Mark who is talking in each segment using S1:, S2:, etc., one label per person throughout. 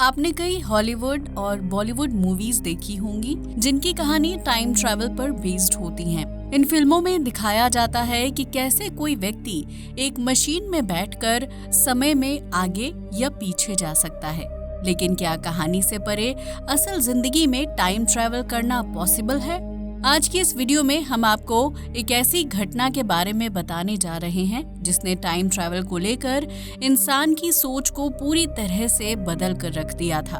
S1: आपने कई हॉलीवुड और बॉलीवुड मूवीज देखी होंगी जिनकी कहानी टाइम ट्रैवल पर बेस्ड होती हैं। इन फिल्मों में दिखाया जाता है कि कैसे कोई व्यक्ति एक मशीन में बैठकर समय में आगे या पीछे जा सकता है। लेकिन क्या कहानी से परे असल जिंदगी में टाइम ट्रैवल करना पॉसिबल है? आज की इस वीडियो में हम आपको एक ऐसी घटना के बारे में बताने जा रहे हैं जिसने टाइम ट्रैवल को लेकर इंसान की सोच को पूरी तरह से बदल कर रख दिया था।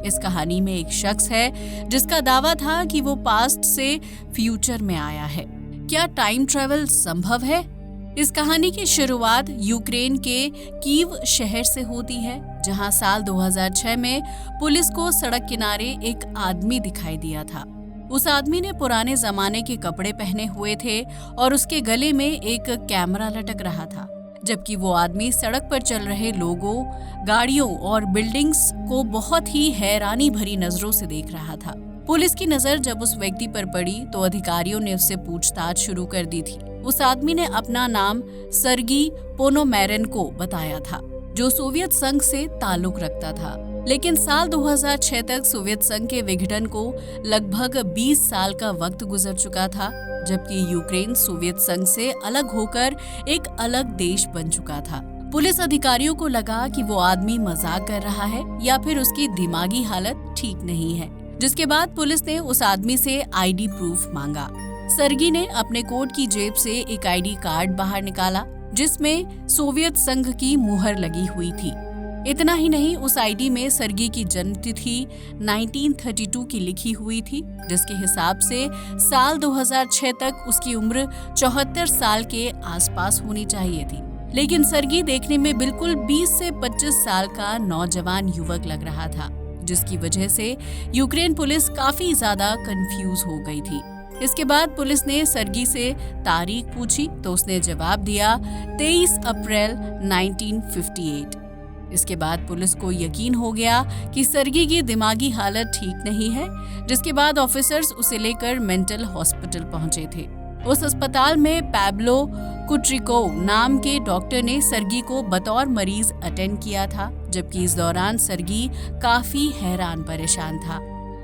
S1: इस कहानी में एक शख्स है जिसका दावा था कि वो पास्ट से फ्यूचर में आया है। क्या टाइम ट्रैवल संभव है? इस कहानी की शुरुआत यूक्रेन के कीव शहर से होती है, जहां साल 2006 में पुलिस को सड़क किनारे एक आदमी दिखाई दिया था। उस आदमी ने पुराने जमाने के कपड़े पहने हुए थे और उसके गले में एक कैमरा लटक रहा था, जबकि वो आदमी सड़क पर चल रहे लोगों, गाड़ियों और बिल्डिंग्स को बहुत ही हैरानी भरी नजरों से देख रहा था। पुलिस की नजर जब उस व्यक्ति पर पड़ी तो अधिकारियों ने उससे पूछताछ शुरू कर दी थी। उस आदमी ने अपना नाम सर्गी पोनोमैरेनको बताया था, जो सोवियत संघ से ताल्लुक रखता था। लेकिन साल 2006 तक सोवियत संघ के विघटन को लगभग 20 साल का वक्त गुजर चुका था, जबकि यूक्रेन सोवियत संघ से अलग होकर एक अलग देश बन चुका था। पुलिस अधिकारियों को लगा कि वो आदमी मजाक कर रहा है या फिर उसकी दिमागी हालत ठीक नहीं है, जिसके बाद पुलिस ने उस आदमी से आईडी प्रूफ मांगा। सर्गी ने अपने कोट की जेब से एक आईडी कार्ड बाहर निकाला जिसमें सोवियत संघ की मुहर लगी हुई थी। इतना ही नहीं, उस आईडी में सर्गी की जन्म तिथि 1932 की लिखी हुई थी, जिसके हिसाब से साल 2006 तक उसकी उम्र 74 साल के आसपास होनी चाहिए थी। लेकिन सर्गी देखने में बिल्कुल 20 से 25 साल का नौजवान युवक लग रहा था, जिसकी वजह से यूक्रेन पुलिस काफी ज्यादा कंफ्यूज हो गई थी। इसके बाद पुलिस ने सर्गी से तारीख पूछी तो उसने जवाब दिया 23 अप्रैल 1958। इसके बाद पुलिस को यकीन हो गया कि सर्गी की दिमागी हालत ठीक नहीं है, जिसके बाद ऑफिसर्स उसे लेकर मेंटल हॉस्पिटल पहुंचे थे। उस अस्पताल में पैब्लो कुट्रिकोव नाम के डॉक्टर ने सर्गी को बतौर मरीज अटेंड किया था, जबकि इस दौरान सर्गी काफी हैरान परेशान था।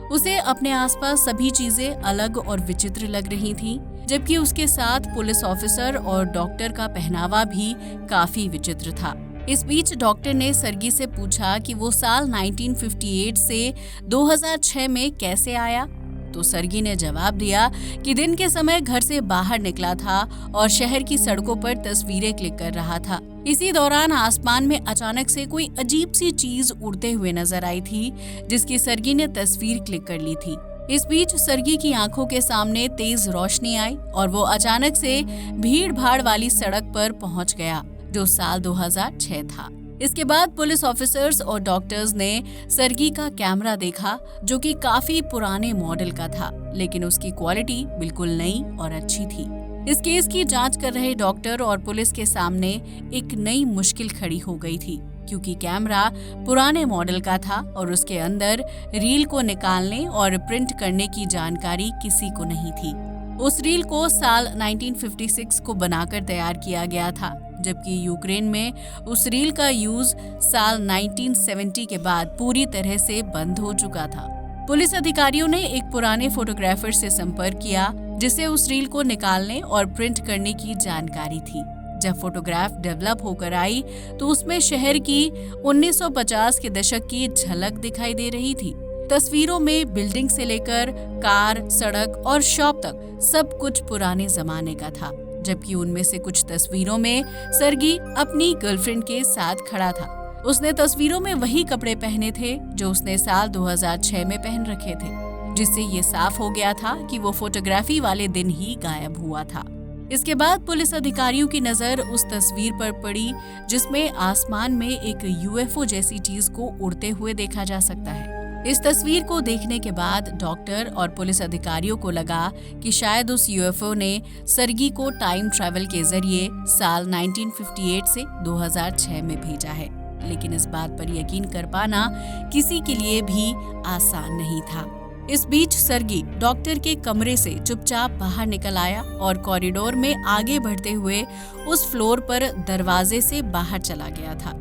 S1: उसे अपने आसपास सभी चीजें अलग और विचित्र लग रही थीं, जबकि उसके साथ पुलिस ऑफिसर और डॉक्टर का पहनावा भी काफी विचित्र था। इस बीच डॉक्टर ने सर्गी से पूछा कि वो साल 1958 से 2006 में कैसे आया, तो सर्गी ने जवाब दिया कि दिन के समय घर से बाहर निकला था और शहर की सड़कों पर तस्वीरें क्लिक कर रहा था। इसी दौरान आसमान में अचानक से कोई अजीब सी चीज उड़ते हुए नजर आई थी, जिसकी सर्गी ने तस्वीर क्लिक कर ली थी। इस बीच सर्गी की आंखों के सामने तेज रोशनी आई और वो अचानक से भीड़ भाड़ वाली सड़क पर पहुंच गया, जो साल 2006 था। इसके बाद पुलिस ऑफिसर्स और डॉक्टर्स ने सर्गी का कैमरा देखा, जो कि काफी पुराने मॉडल का था, लेकिन उसकी क्वालिटी बिल्कुल नई और अच्छी थी। इस केस की जांच कर रहे डॉक्टर और पुलिस के सामने एक नई मुश्किल खड़ी हो गई थी, क्योंकि कैमरा पुराने मॉडल का था और उसके अंदर रील को निकालने और प्रिंट करने की जानकारी किसी को नहीं थी। उस रील को साल 1956 को बनाकर तैयार किया गया था, जबकि यूक्रेन में उस रील का यूज साल 1970 के बाद पूरी तरह से बंद हो चुका था। पुलिस अधिकारियों ने एक पुराने फोटोग्राफर से संपर्क किया, जिसे उस रील को निकालने और प्रिंट करने की जानकारी थी। जब फोटोग्राफ डेवलप होकर आई तो उसमें शहर की 1950 के दशक की झलक दिखाई दे रही थी। तस्वीरों में बिल्डिंग से लेकर कार, सड़क और शॉप तक सब कुछ पुराने जमाने का था, जबकि उनमें से कुछ तस्वीरों में सर्गी अपनी गर्लफ्रेंड के साथ खड़ा था। उसने तस्वीरों में वही कपड़े पहने थे जो उसने साल 2006 में पहन रखे थे, जिससे ये साफ हो गया था कि वो फोटोग्राफी वाले दिन ही गायब हुआ था। इसके बाद पुलिस अधिकारियों की नजर उस तस्वीर पर पड़ी जिसमें आसमान में एक यूएफओ जैसी चीज को उड़ते हुए देखा जा सकता है। इस तस्वीर को देखने के बाद डॉक्टर और पुलिस अधिकारियों को लगा कि शायद उस यूएफओ ने सर्गी को टाइम ट्रैवल के जरिए साल 1958 से 2006 में भेजा है। लेकिन इस बात पर यकीन कर पाना किसी के लिए भी आसान नहीं था। इस बीच सर्गी डॉक्टर के कमरे से चुपचाप बाहर निकल आया और कॉरिडोर में आगे बढ़ते हुए उस फ्लोर पर दरवाजे से बाहर चला गया था।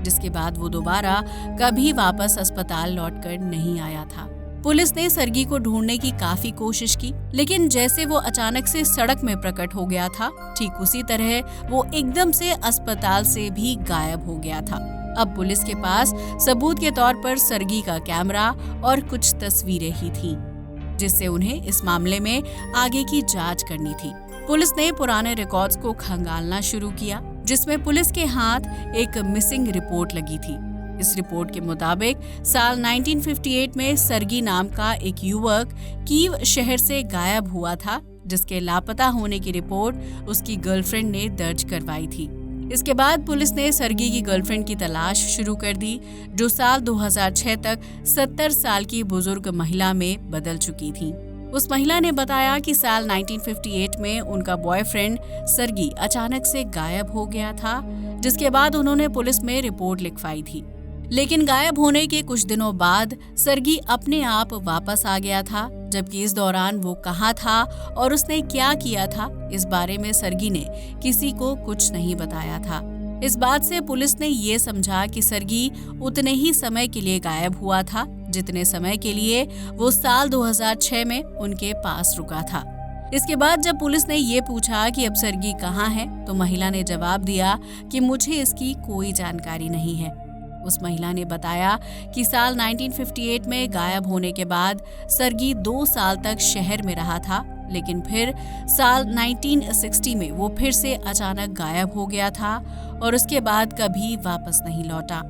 S1: जिसके बाद वो दोबारा कभी वापस अस्पताल लौटकर नहीं आया था। पुलिस ने सर्गी को ढूंढने की काफी कोशिश की, लेकिन जैसे वो अचानक से सड़क में प्रकट हो गया था, ठीक उसी तरह वो एकदम से अस्पताल से भी गायब हो गया था। अब पुलिस के पास सबूत के तौर पर सर्गी का कैमरा और कुछ तस्वीरें ही थीं, जिससे उन्हें इस मामले में आगे की जांच करनी थी। पुलिस ने पुराने रिकॉर्ड्स को खंगालना शुरू किया, जिसमें पुलिस के हाथ एक मिसिंग रिपोर्ट लगी थी। इस रिपोर्ट के मुताबिक साल 1958 में सर्गी नाम का एक युवक कीव शहर से गायब हुआ था, जिसके लापता होने की रिपोर्ट उसकी गर्लफ्रेंड ने दर्ज करवाई थी। इसके बाद पुलिस ने सर्गी की गर्लफ्रेंड की तलाश शुरू कर दी, जो साल 2006 तक 70 साल की बुजुर्ग महिला में बदल चुकी थी। उस महिला ने बताया कि साल 1958 में उनका बॉयफ्रेंड सर्गी अचानक से गायब हो गया था, जिसके बाद उन्होंने पुलिस में रिपोर्ट लिखवाई थी। लेकिन गायब होने के कुछ दिनों बाद सर्गी अपने आप वापस आ गया था, जबकि इस दौरान वो कहाँ था और उसने क्या किया था, इस बारे में सर्गी ने किसी को कुछ नहीं बताया था। इस बात से पुलिस ने ये समझा कि सर्गी उतने ही समय के लिए गायब हुआ था, जितने समय के लिए वो साल 2006 में उनके पास रुका था। इसके बाद जब पुलिस ने ये पूछा कि अब सर्गी कहाँ है, तो महिला ने जवाब दिया कि मुझे इसकी कोई जानकारी नहीं है। उस महिला ने बताया कि साल 1958 में गायब होने के बाद सर्गी 2 साल तक शहर में रहा था, लेकिन फिर साल 1960 में वो फिर से अचानक गायब हो गया था और उसके बाद कभी वापस नहीं लौटा।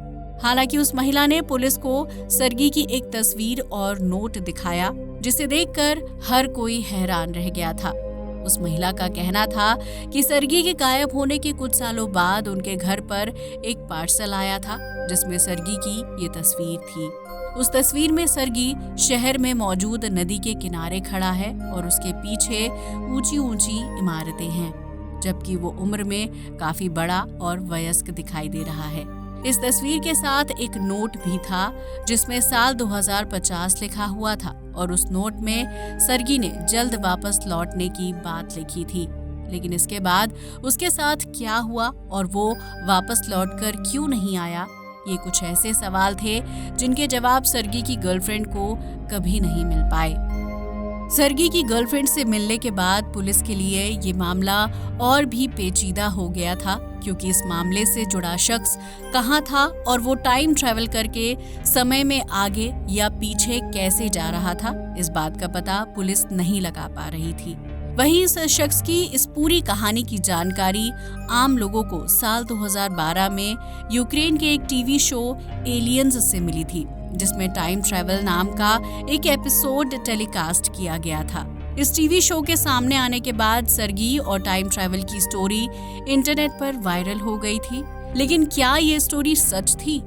S1: हालांकि उस महिला ने पुलिस को सर्गी की एक तस्वीर और नोट दिखाया, जिसे देखकर हर कोई हैरान रह गया था। उस महिला का कहना था कि सर्गी के गायब होने के कुछ सालों बाद उनके घर पर एक पार्सल आया था, जिसमें सर्गी की ये तस्वीर थी। उस तस्वीर में सर्गी शहर में मौजूद नदी के किनारे खड़ा है और उसके पीछे ऊंची ऊंची इमारतें हैं, जबकि वो उम्र में काफी बड़ा और वयस्क दिखाई दे रहा है। इस तस्वीर के साथ एक नोट भी था, जिसमें साल 2050 लिखा हुआ था और उस नोट में सर्गी ने जल्द वापस लौटने की बात लिखी थी। लेकिन इसके बाद उसके साथ क्या हुआ और वो वापस लौटकर क्यों नहीं आया, ये कुछ ऐसे सवाल थे जिनके जवाब सर्गी की गर्लफ्रेंड को कभी नहीं मिल पाए। सर्गी की गर्लफ्रेंड से मिलने के बाद पुलिस के लिए ये मामला और भी पेचीदा हो गया था, क्योंकि इस मामले से जुड़ा शख्स कहाँ था और वो टाइम ट्रैवल करके समय में आगे या पीछे कैसे जा रहा था, इस बात का पता पुलिस नहीं लगा पा रही थी। वहीं इस शख्स की इस पूरी कहानी की जानकारी आम लोगों को साल 2012 में यूक्रेन के एक टीवी शो एलियंस से मिली थी, जिसमें टाइम ट्रैवल नाम का एक एपिसोड टेलीकास्ट किया गया था। इस टीवी शो के सामने आने के बाद सर्गी और टाइम ट्रैवल की स्टोरी इंटरनेट पर वायरल हो गई थी। लेकिन क्या ये स्टोरी सच थी?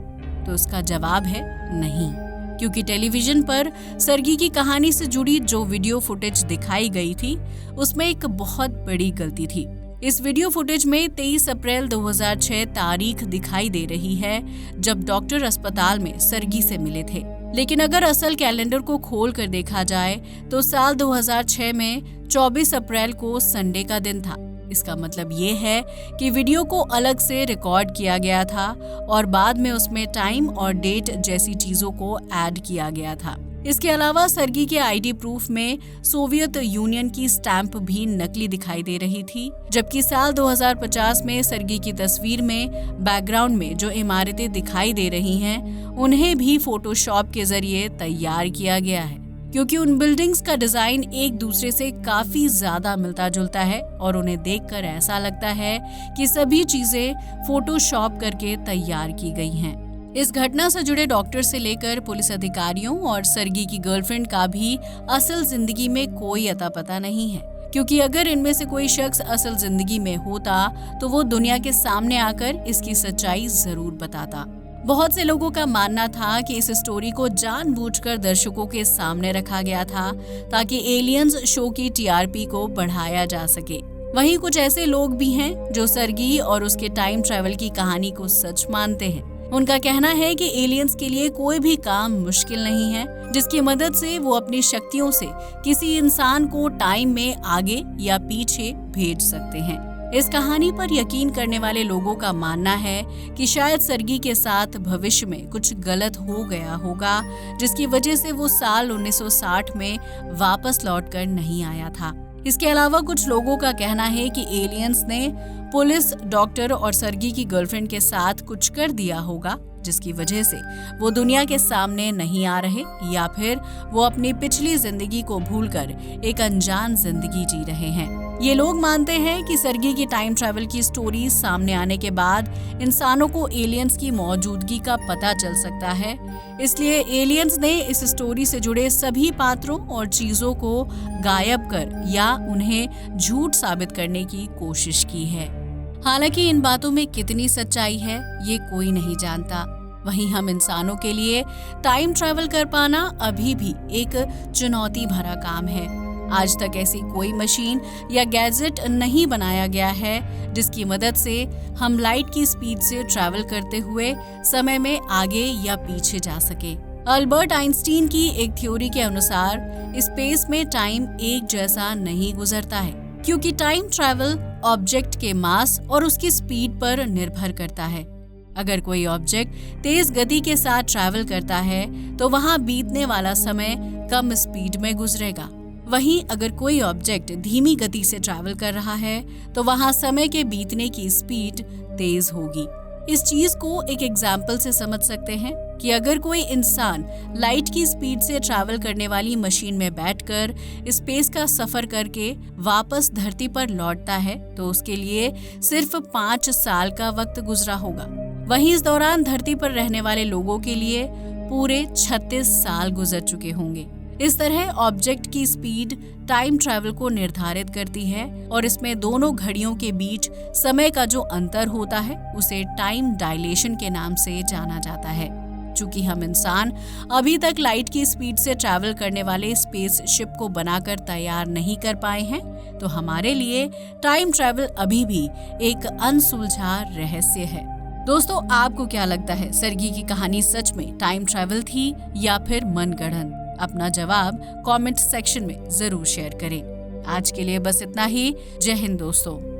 S1: तो उसका जवाब है नहीं, क्योंकि टेलीविजन पर सर्गी की कहानी से जुड़ी जो वीडियो फुटेज दिखाई गई थी, उसमें एक बहुत बड़ी गलती थी। इस वीडियो फुटेज में 23 अप्रैल 2006 तारीख दिखाई दे रही है, जब डॉक्टर अस्पताल में सर्गी से मिले थे। लेकिन अगर असल कैलेंडर को खोल कर देखा जाए तो साल 2006 में 24 अप्रैल को संडे का दिन था। इसका मतलब ये है कि वीडियो को अलग से रिकॉर्ड किया गया था और बाद में उसमें टाइम और डेट जैसी चीजों को ऐड किया गया था। इसके अलावा सर्गी के आईडी प्रूफ में सोवियत यूनियन की स्टैंप भी नकली दिखाई दे रही थी, जबकि साल 2050 में सर्गी की तस्वीर में बैकग्राउंड में जो इमारतें दिखाई दे रही हैं, उन्हें भी फोटोशॉप के जरिए तैयार किया गया है, क्योंकि उन बिल्डिंग्स का डिजाइन एक दूसरे से काफी ज्यादा मिलता जुलता है और उन्हें देखकर ऐसा लगता है कि सभी चीजें फोटोशॉप करके तैयार की गई हैं। इस घटना से जुड़े डॉक्टर से लेकर पुलिस अधिकारियों और सर्गी की गर्लफ्रेंड का भी असल जिंदगी में कोई अता पता नहीं है, क्योंकि अगर इनमें से कोई शख्स असल जिंदगी में होता तो वो दुनिया के सामने आकर इसकी सच्चाई जरूर बताता। बहुत से लोगों का मानना था कि इस स्टोरी को जानबूझकर दर्शकों के सामने रखा गया था ताकि एलियंस शो की टीआरपी को बढ़ाया जा सके। वहीं कुछ ऐसे लोग भी हैं जो सर्गी और उसके टाइम ट्रैवल की कहानी को सच मानते हैं। उनका कहना है कि एलियंस के लिए कोई भी काम मुश्किल नहीं है, जिसकी मदद से वो अपनी शक्तियों से किसी इंसान को टाइम में आगे या पीछे भेज सकते हैं। इस कहानी पर यकीन करने वाले लोगों का मानना है कि शायद सर्गी के साथ भविष्य में कुछ गलत हो गया होगा, जिसकी वजह से वो साल 1960 में वापस लौटकर नहीं आया था। इसके अलावा कुछ लोगों का कहना है कि एलियंस ने पुलिस, डॉक्टर और सर्गी की गर्लफ्रेंड के साथ कुछ कर दिया होगा, जिसकी वजह से वो दुनिया के सामने नहीं आ रहे, या फिर वो अपनी पिछली जिंदगी को भूलकर एक अनजान जिंदगी जी रहे हैं। ये लोग मानते हैं कि सर्गी की टाइम ट्रैवल की स्टोरी सामने आने के बाद इंसानों को एलियंस की मौजूदगी का पता चल सकता है, इसलिए एलियंस ने इस स्टोरी से जुड़े सभी पात्रों और चीजों को गायब कर या उन्हें झूठ साबित करने की कोशिश की है। हालांकि इन बातों में कितनी सच्चाई है ये कोई नहीं जानता। वहीं हम इंसानों के लिए टाइम ट्रैवल कर पाना अभी भी एक चुनौती भरा काम है। आज तक ऐसी कोई मशीन या गैजेट नहीं बनाया गया है जिसकी मदद से हम लाइट की स्पीड से ट्रैवल करते हुए समय में आगे या पीछे जा सके। अल्बर्ट आइंस्टीन की एक थ्योरी के अनुसार स्पेस में टाइम एक जैसा नहीं गुजरता है, क्योंकि टाइम ट्रैवल ऑब्जेक्ट के मास और उसकी स्पीड पर निर्भर करता है। अगर कोई ऑब्जेक्ट तेज गति के साथ ट्रैवल करता है तो वहां बीतने वाला समय कम स्पीड में गुजरेगा। वहीं अगर कोई ऑब्जेक्ट धीमी गति से ट्रैवल कर रहा है तो वहां समय के बीतने की स्पीड तेज होगी। इस चीज को एक एग्जाम्पल से समझ सकते हैं कि अगर कोई इंसान लाइट की स्पीड से ट्रैवल करने वाली मशीन में बैठकर स्पेस का सफर करके वापस धरती पर लौटता है तो उसके लिए सिर्फ 5 साल का वक्त गुजरा होगा। वहीं इस दौरान धरती पर रहने वाले लोगों के लिए पूरे 36 साल गुजर चुके होंगे। इस तरह ऑब्जेक्ट की स्पीड टाइम ट्रैवल को निर्धारित करती है और इसमें दोनों घड़ियों के बीच समय का जो अंतर होता है उसे टाइम डायलेशन के नाम से जाना जाता है। चूंकि हम इंसान अभी तक लाइट की स्पीड से ट्रैवल करने वाले स्पेसशिप को बनाकर तैयार नहीं कर पाए हैं, तो हमारे लिए टाइम ट्रैवल अभी भी एक अनसुलझा रहस्य है। दोस्तों, आपको क्या लगता है, सर्गी की कहानी सच में टाइम ट्रैवल थी या फिर मनगढ़ंत? अपना जवाब कमेंट सेक्शन में जरूर शेयर करें। आज के लिए बस इतना ही। जय हिंद दोस्तों।